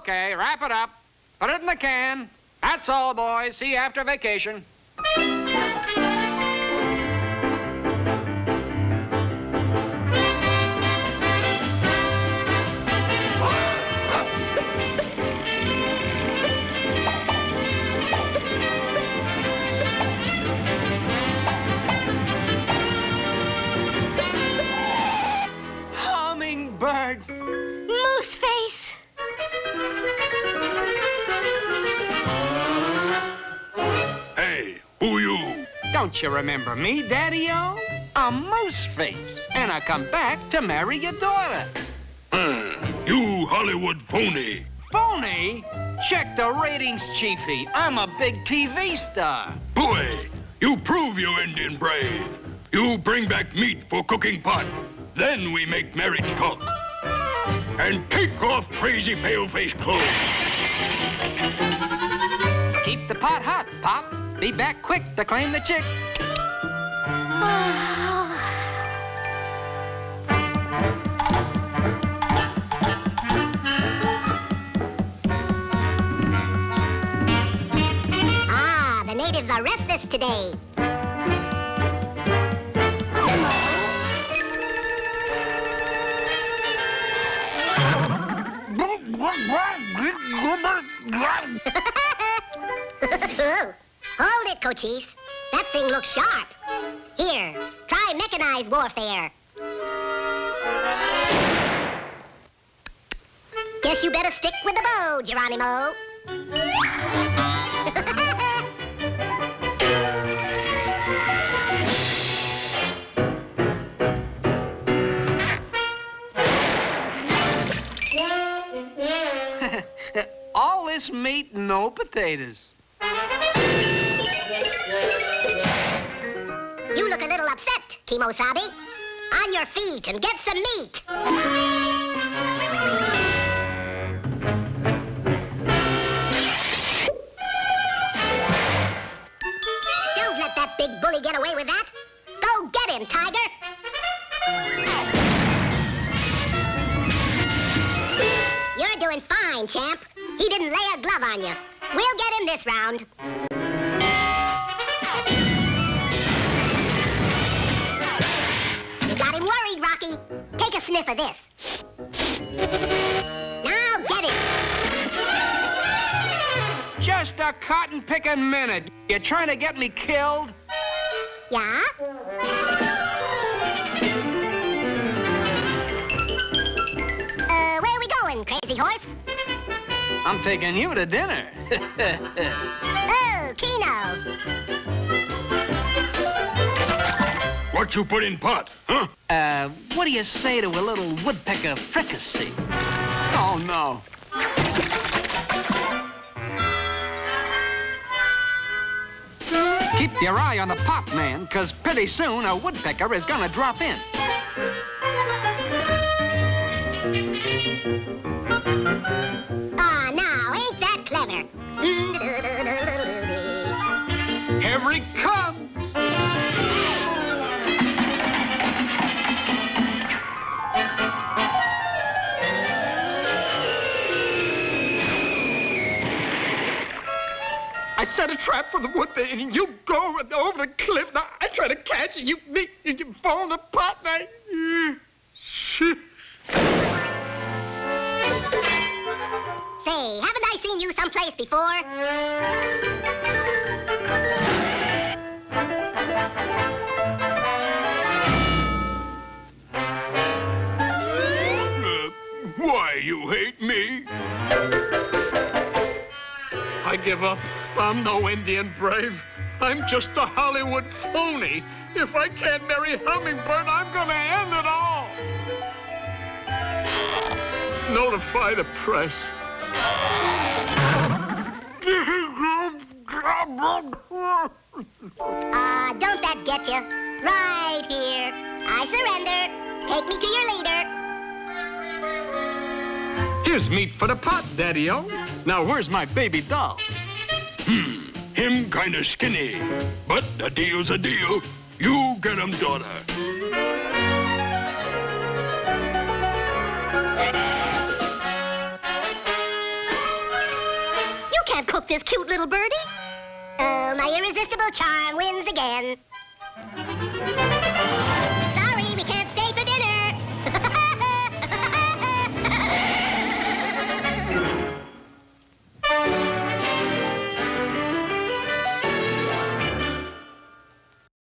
Okay, wrap it up. Put it in the can. That's all, boys. See you after vacation. Hummingbird. Moose face. Hey, who you? Don't you remember me, Daddy-O? I'm Mooseface, and I come back to marry your daughter. You Hollywood phony. Phony? Check the ratings, Chiefy. I'm a big TV star. Boy, you prove you Indian brave. You bring back meat for cooking pot. Then we make marriage talk. And take off crazy pale-face clothes. Keep the pot hot, Pop. Be back quick to claim the chick. The natives are restless today. Hold it, Cochise. That thing looks sharp. Here, try mechanized warfare. Guess you better stick with the bow, Geronimo. All this meat, no potatoes. You look a little upset, Kimosabe. On your feet and get some meat. Don't let that big bully get away with that. Go get him, Tiger. You're doing fine, champ. He didn't lay a glove on you. We'll get him this round. You got him worried, Rocky. Take a sniff of this. Now get it. Just a cotton-picking minute. You trying to get me killed? Yeah? Where are we going, crazy horse? I'm taking you to dinner. Oh, Kino. What you put in pot, huh? What do you say to a little woodpecker fricassee? Oh, no. Keep your eye on the pot, man, because pretty soon a woodpecker is gonna drop in. Ah, now, ain't that clever? Here he comes. I set a trap for the woodpecker, and you go over the cliff. Now, I try to catch you. You fall in the pot, and I... Say, haven't I seen you someplace before? Why you hate me? I give up. I'm no Indian brave. I'm just a Hollywood phony. If I can't marry Hummingbird, I'm gonna end it all. Notify the press. Don't that get you? Right here. I surrender. Take me to your leader. Here's meat for the pot, Daddy-O. Now, where's my baby doll? Him kinda skinny, but a deal's a deal. You get him, daughter. this cute little birdie? Oh, my irresistible charm wins again.